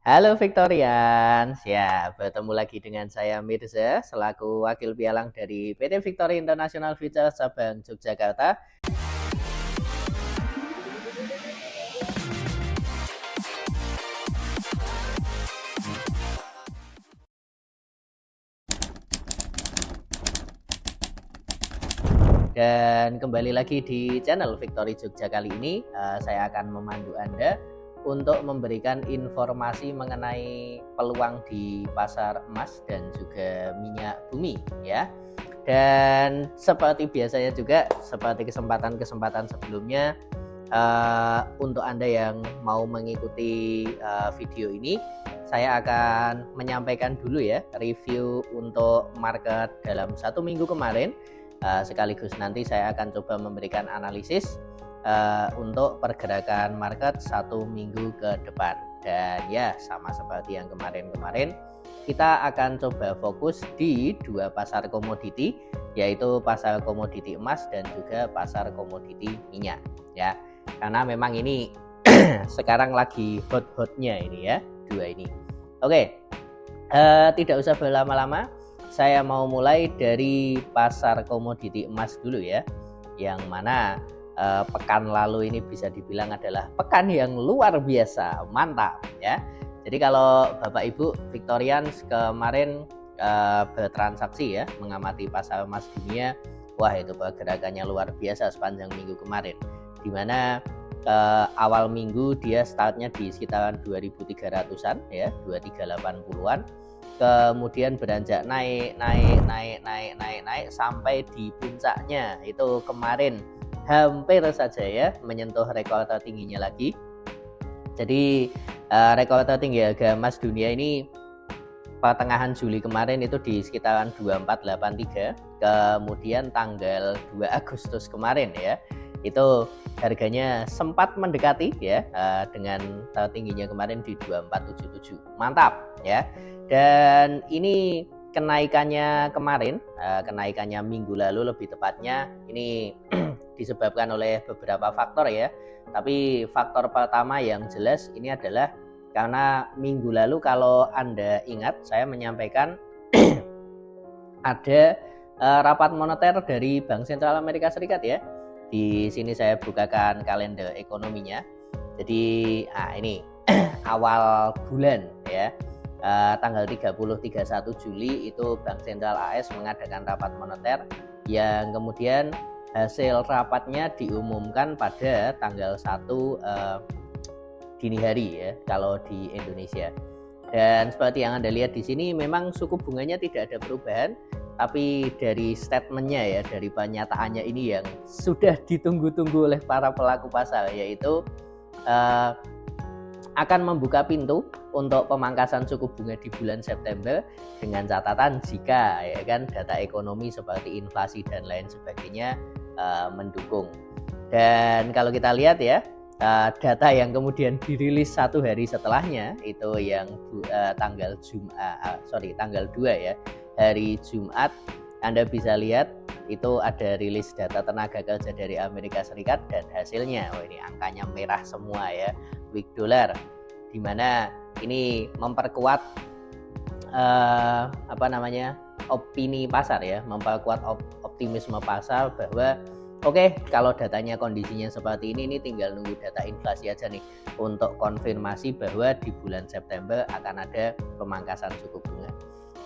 Halo Victorian, ya bertemu lagi dengan saya Mirza selaku wakil pialang dari PT Victory International Future Cabang Yogyakarta. Dan kembali lagi di channel Victory Jogja kali ini, saya akan memandu Anda untuk memberikan informasi mengenai peluang di pasar emas dan juga minyak bumi ya. Dan seperti biasanya juga, seperti kesempatan-kesempatan sebelumnya, untuk Anda yang mau mengikuti video ini, saya akan menyampaikan dulu ya review untuk market dalam 1 minggu kemarin. Sekaligus nanti saya akan coba memberikan analisis untuk pergerakan market 1 minggu ke depan. Dan ya, sama seperti yang kemarin-kemarin, kita akan coba fokus di dua pasar komoditi, yaitu pasar komoditi emas dan juga pasar komoditi minyak ya. Karena memang ini sekarang lagi hot-hotnya ini ya, dua ini. Oke, tidak usah berlama-lama, saya mau mulai dari pasar komoditi emas dulu ya, yang mana pekan lalu ini bisa dibilang adalah pekan yang luar biasa, mantap ya. Jadi kalau Bapak Ibu Victorians kemarin bertransaksi ya, mengamati pasar emas dunia, wah itu pergerakannya luar biasa sepanjang minggu kemarin, dimana awal minggu dia startnya di sekitaran 2300-an ya, 2380-an. Kemudian beranjak naik sampai di puncaknya itu kemarin hampir saja ya menyentuh rekor tertingginya lagi. Jadi rekor tertinggi harga emas dunia ini pertengahan Juli kemarin itu di sekitaran 2483, kemudian tanggal 2 Agustus kemarin ya itu harganya sempat mendekati ya dengan tertingginya kemarin di 2477. Mantap ya. Dan ini kenaikannya kemarin, kenaikannya minggu lalu lebih tepatnya, ini disebabkan oleh beberapa faktor ya. Tapi faktor pertama yang jelas ini adalah karena minggu lalu kalau Anda ingat saya menyampaikan ada rapat moneter dari Bank Sentral Amerika Serikat ya. Di sini saya bukakan kalender ekonominya. Jadi ini awal bulan ya, tanggal 30-31 Juli itu Bank Sentral AS mengadakan rapat moneter yang kemudian hasil rapatnya diumumkan pada tanggal 1 dini hari ya kalau di Indonesia. Dan seperti yang Anda lihat di sini memang suku bunganya tidak ada perubahan, tapi dari statementnya ya, dari pernyataannya ini yang sudah ditunggu-tunggu oleh para pelaku pasar, yaitu akan membuka pintu untuk pemangkasan suku bunga di bulan September dengan catatan jika ya kan data ekonomi seperti inflasi dan lain sebagainya mendukung. Dan kalau kita lihat ya, data yang kemudian dirilis 1 hari setelahnya itu yang tanggal 2 ya, hari Jumat, Anda bisa lihat itu ada rilis data tenaga kerja dari Amerika Serikat dan hasilnya ini angkanya merah semua ya, weak dollar, dimana ini memperkuat opini pasar ya, memperkuat optimisme pasar bahwa oke, kalau datanya kondisinya seperti ini tinggal nunggu data inflasi aja nih untuk konfirmasi bahwa di bulan September akan ada pemangkasan suku bunga.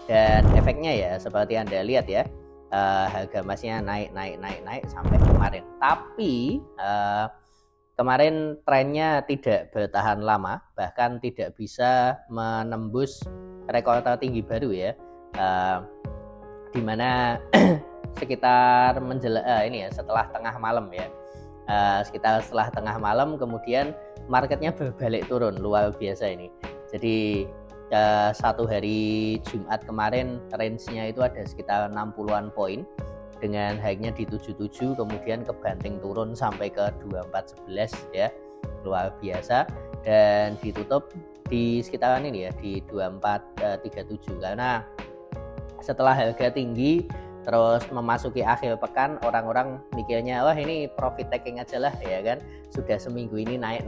Dan efeknya ya seperti Anda lihat ya, harga emasnya naik sampai kemarin. Tapi kemarin trennya tidak bertahan lama, bahkan tidak bisa menembus rekor tertinggi baru ya, di mana sekitar setelah tengah malam ya, setelah tengah malam kemudian marketnya berbalik turun luar biasa ini. Jadi 1 hari Jumat kemarin range-nya itu ada sekitar 60-an poin dengan high-nya di 77, kemudian kebanting turun sampai ke 2411 ya, luar biasa, dan ditutup di sekitaran ini ya di 2437 karena setelah harga tinggi terus memasuki akhir pekan orang-orang mikirnya wah ini profit taking aja lah ya kan, sudah seminggu ini naik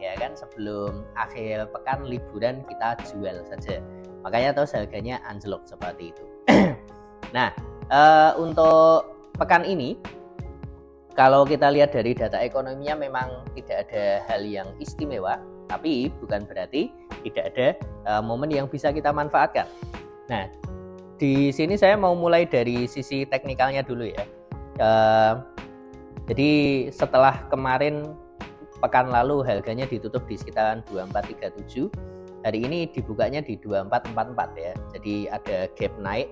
ya kan, sebelum akhir pekan liburan kita jual saja, makanya terus harganya anjlok seperti itu. Nah untuk pekan ini kalau kita lihat dari data ekonominya memang tidak ada hal yang istimewa, tapi bukan berarti tidak ada momen yang bisa kita manfaatkan. Nah, di sini saya mau mulai dari sisi teknikalnya dulu ya. Jadi setelah kemarin pekan lalu harganya ditutup di sekitaran 2437, hari ini dibukanya di 2444 ya. Jadi ada gap naik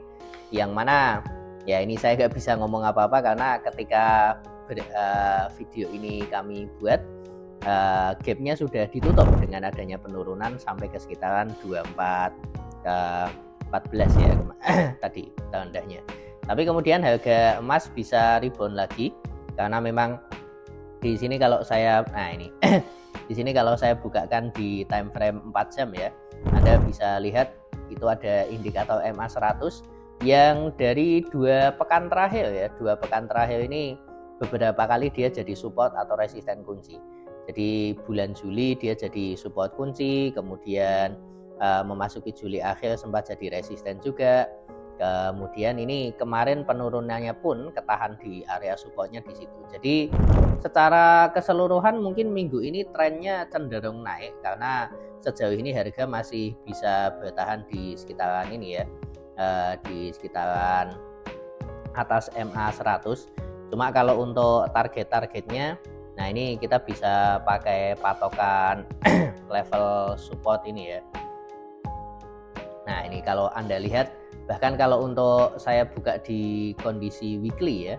yang mana ya ini saya nggak bisa ngomong apa-apa karena ketika video ini kami buat gapnya sudah ditutup dengan adanya penurunan sampai ke sekitaran 2414 ya tadi tandanya. Tapi kemudian harga emas bisa rebound lagi karena memang di sini kalau saya di sini kalau saya bukakan di time frame 4 jam ya, Anda bisa lihat itu ada indikator MA 100 yang dari 2 pekan terakhir ini beberapa kali dia jadi support atau resisten kunci. Jadi bulan Juli dia jadi support kunci, kemudian memasuki Juli akhir sempat jadi resisten juga. Kemudian ini kemarin penurunannya pun ketahan di area supportnya di situ. Jadi secara keseluruhan mungkin minggu ini trennya cenderung naik karena sejauh ini harga masih bisa bertahan di sekitaran ini ya, di sekitaran atas MA 100. Cuma kalau untuk target-targetnya, nah ini kita bisa pakai patokan level support ini ya. Nah ini kalau Anda lihat, bahkan kalau untuk saya buka di kondisi weekly ya,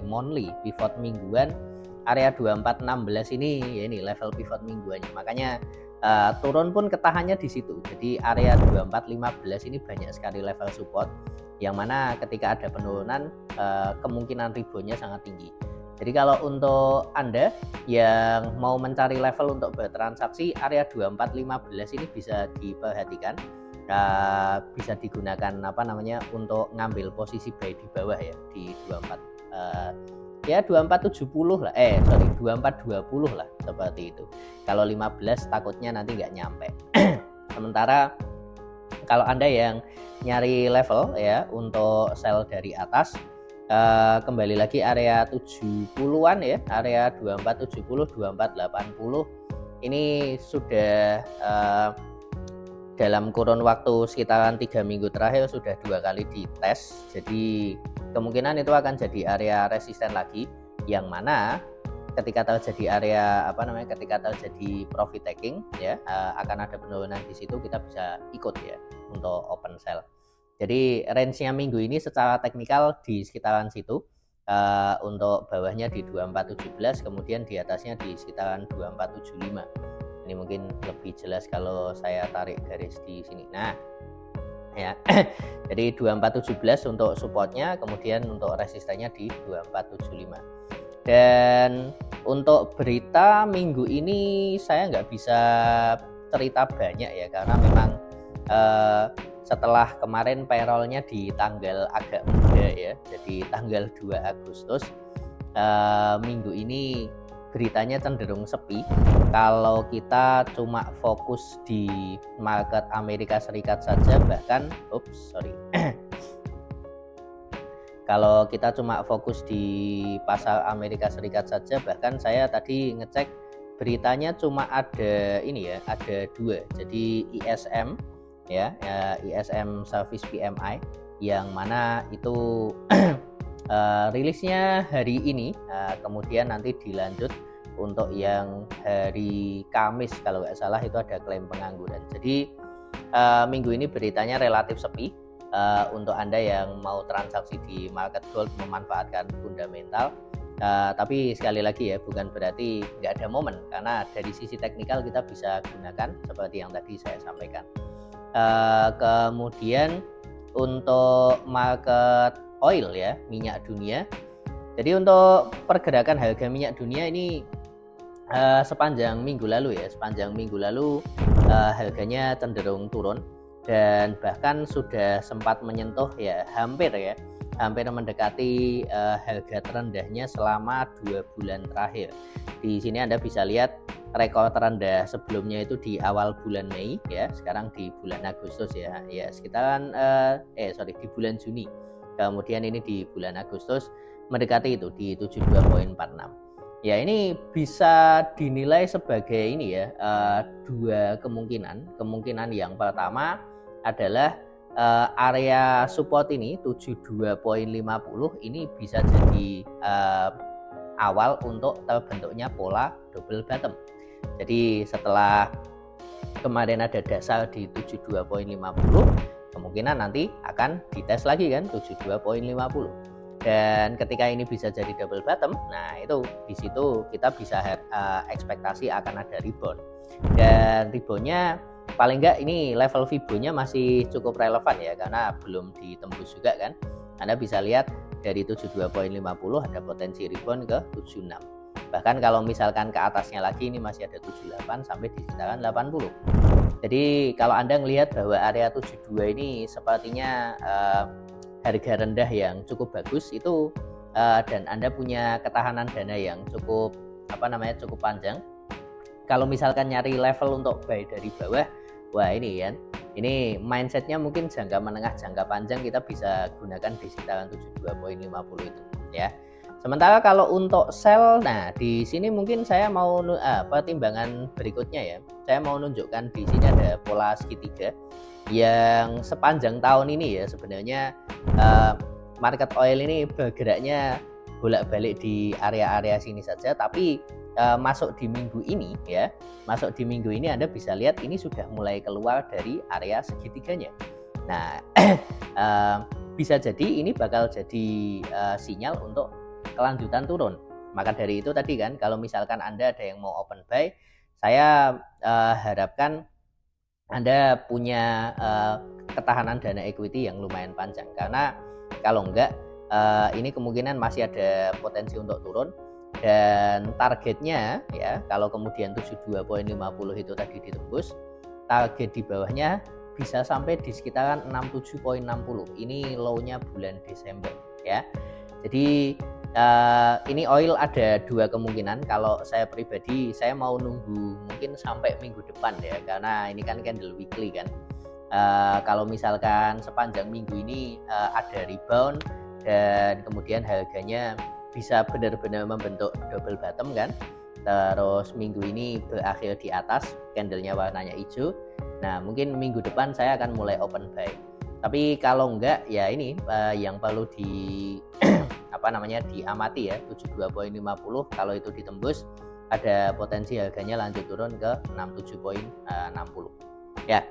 monthly pivot mingguan, area 2416 ini ya ini level pivot mingguannya. Makanya turun pun ketahannya di situ. Jadi area 2415 ini banyak sekali level support yang mana ketika ada penurunan kemungkinan reboundnya sangat tinggi. Jadi kalau untuk Anda yang mau mencari level untuk bertransaksi, area 2415 ini bisa diperhatikan, bisa digunakan untuk ngambil posisi buy di bawah ya di 2470 lah, 2420 lah seperti itu. Kalau 15 takutnya nanti nggak nyampe. Sementara kalau Anda yang nyari level ya untuk sell dari atas, kembali lagi area 70-an ya, area 2470, 2480 ini sudah dalam kurun waktu sekitaran 3 minggu terakhir sudah 2 kali dites. Jadi kemungkinan itu akan jadi area resisten lagi, yang mana ketika terjadi ketika terjadi profit taking ya, akan ada penurunan di situ, kita bisa ikut ya untuk open sell. Jadi range-nya minggu ini secara teknikal di sekitaran situ, untuk bawahnya di 2417, kemudian di atasnya di sekitaran 2475. Ini mungkin lebih jelas kalau saya tarik garis di sini. Nah ya jadi 2417 untuk supportnya, kemudian untuk resistennya di 2475. Dan untuk berita minggu ini saya nggak bisa cerita banyak ya, karena memang setelah kemarin payrollnya di tanggal agak muda ya, jadi tanggal 2 Agustus, minggu ini beritanya cenderung sepi. Kalau kita cuma fokus di market Amerika Serikat saja, bahkan kalau kita cuma fokus di pasar Amerika Serikat saja, bahkan saya tadi ngecek beritanya cuma ada ini ya, ada 2. Jadi ISM ya, ISM Service PMI yang mana itu rilisnya hari ini, kemudian nanti dilanjut untuk yang hari Kamis kalau nggak salah itu ada klaim pengangguran. Jadi minggu ini beritanya relatif sepi. Untuk Anda yang mau transaksi di market gold memanfaatkan fundamental, tapi sekali lagi ya, bukan berarti nggak ada momen, karena dari sisi teknikal kita bisa gunakan seperti yang tadi saya sampaikan. Kemudian untuk market oil ya, minyak dunia. Jadi untuk pergerakan harga minyak dunia ini sepanjang minggu lalu harganya cenderung turun dan bahkan sudah sempat menyentuh ya hampir ya hampir mendekati harga terendahnya selama 2 bulan terakhir. Di sini Anda bisa lihat rekor terendah sebelumnya itu di awal bulan Mei ya, sekarang di bulan Agustus ya, sekitaran di bulan Juni. Kemudian ini di bulan Agustus mendekati itu di 72,46. Ya, ini bisa dinilai sebagai ini ya, dua kemungkinan. Kemungkinan yang pertama adalah area support ini 72,50 ini bisa jadi awal untuk terbentuknya pola double bottom. Jadi setelah kemarin ada dasar di 72,50, kemungkinan nanti akan dites lagi kan 72,50. Dan ketika ini bisa jadi double bottom, nah itu di situ kita bisa ekspektasi akan ada rebound. Dan reboundnya paling enggak ini level Fibo-nya masih cukup relevan ya, karena belum ditembus juga kan. Anda bisa lihat dari 72,50 ada potensi rebound ke 76. Bahkan kalau misalkan ke atasnya lagi ini masih ada 78 sampai di sekitaran 80. Jadi kalau Anda melihat bahwa area 72 ini sepertinya harga rendah yang cukup bagus itu, dan Anda punya ketahanan dana yang cukup cukup panjang. Kalau misalkan nyari level untuk buy dari bawah, wah ini kan, ini mindsetnya mungkin jangka menengah jangka panjang kita bisa gunakan di sekitaran 72,50 itu ya. Sementara kalau untuk sell, nah di sini mungkin saya mau pertimbangan berikutnya ya. Saya mau nunjukkan di sini ada pola segitiga yang sepanjang tahun ini ya sebenarnya market oil ini bergeraknya bolak-balik di area-area sini saja, tapi masuk di minggu ini ya, masuk di minggu ini Anda bisa lihat ini sudah mulai keluar dari area segitiganya. Nah bisa jadi ini bakal jadi sinyal untuk kelanjutan turun. Maka dari itu tadi kan, kalau misalkan Anda ada yang mau open buy, saya harapkan Anda punya ketahanan dana equity yang lumayan panjang, karena kalau enggak ini kemungkinan masih ada potensi untuk turun. Dan targetnya ya, kalau kemudian 72,50 itu tadi ditembus, target di bawahnya bisa sampai di sekitaran 67,60. Ini low-nya bulan Desember ya. Jadi ini oil ada dua kemungkinan. Kalau saya pribadi, saya mau nunggu mungkin sampai minggu depan ya, karena ini kan candle weekly kan. Kalau misalkan sepanjang minggu ini ada rebound dan kemudian harganya bisa benar-benar membentuk double bottom kan, terus minggu ini berakhir di atas, candlenya warnanya hijau, nah mungkin minggu depan saya akan mulai open buy. Tapi kalau enggak ya ini yang perlu diamati ya, 72,50 kalau itu ditembus ada potensi harganya lanjut turun ke 67,60 ya.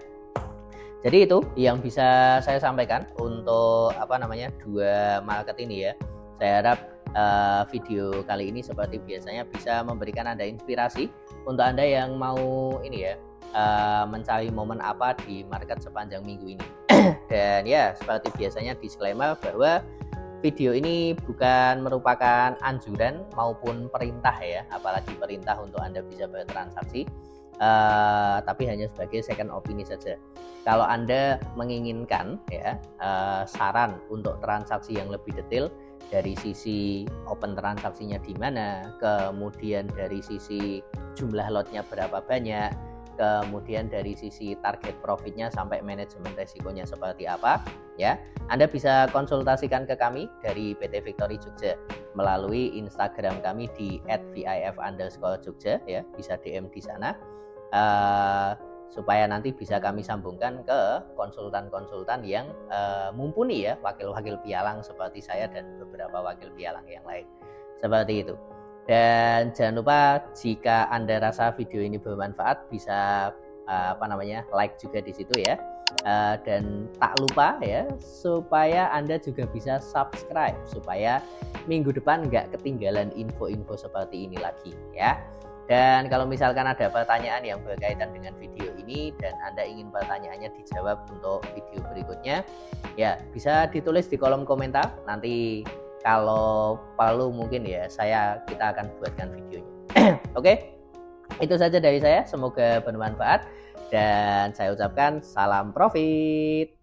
Jadi itu yang bisa saya sampaikan untuk dua market ini ya. Saya harap video kali ini seperti biasanya bisa memberikan Anda inspirasi untuk Anda yang mau ini ya, mencari momen apa di market sepanjang minggu ini. Dan ya seperti biasanya disclaimer bahwa video ini bukan merupakan anjuran maupun perintah ya, apalagi perintah untuk Anda bisa bertransaksi, tapi hanya sebagai second opini saja. Kalau Anda menginginkan ya saran untuk transaksi yang lebih detail dari sisi open transaksinya di mana, kemudian dari sisi jumlah lotnya berapa banyak, kemudian dari sisi target profitnya sampai manajemen resikonya seperti apa ya, Anda bisa konsultasikan ke kami dari PT Victory Jogja melalui Instagram kami di @vif_jogja ya, bisa DM di sana supaya nanti bisa kami sambungkan ke konsultan-konsultan yang mumpuni ya, wakil-wakil pialang seperti saya dan beberapa wakil pialang yang lain seperti itu. Dan jangan lupa jika Anda rasa video ini bermanfaat bisa like juga di situ ya. Dan tak lupa ya supaya Anda juga bisa subscribe supaya minggu depan nggak ketinggalan info-info seperti ini lagi ya. Dan kalau misalkan ada pertanyaan yang berkaitan dengan video ini dan Anda ingin pertanyaannya dijawab untuk video berikutnya, ya bisa ditulis di kolom komentar. Nanti kalau perlu mungkin ya kita akan buatkan videonya. Oke, itu saja dari saya. Semoga bermanfaat dan saya ucapkan salam profit.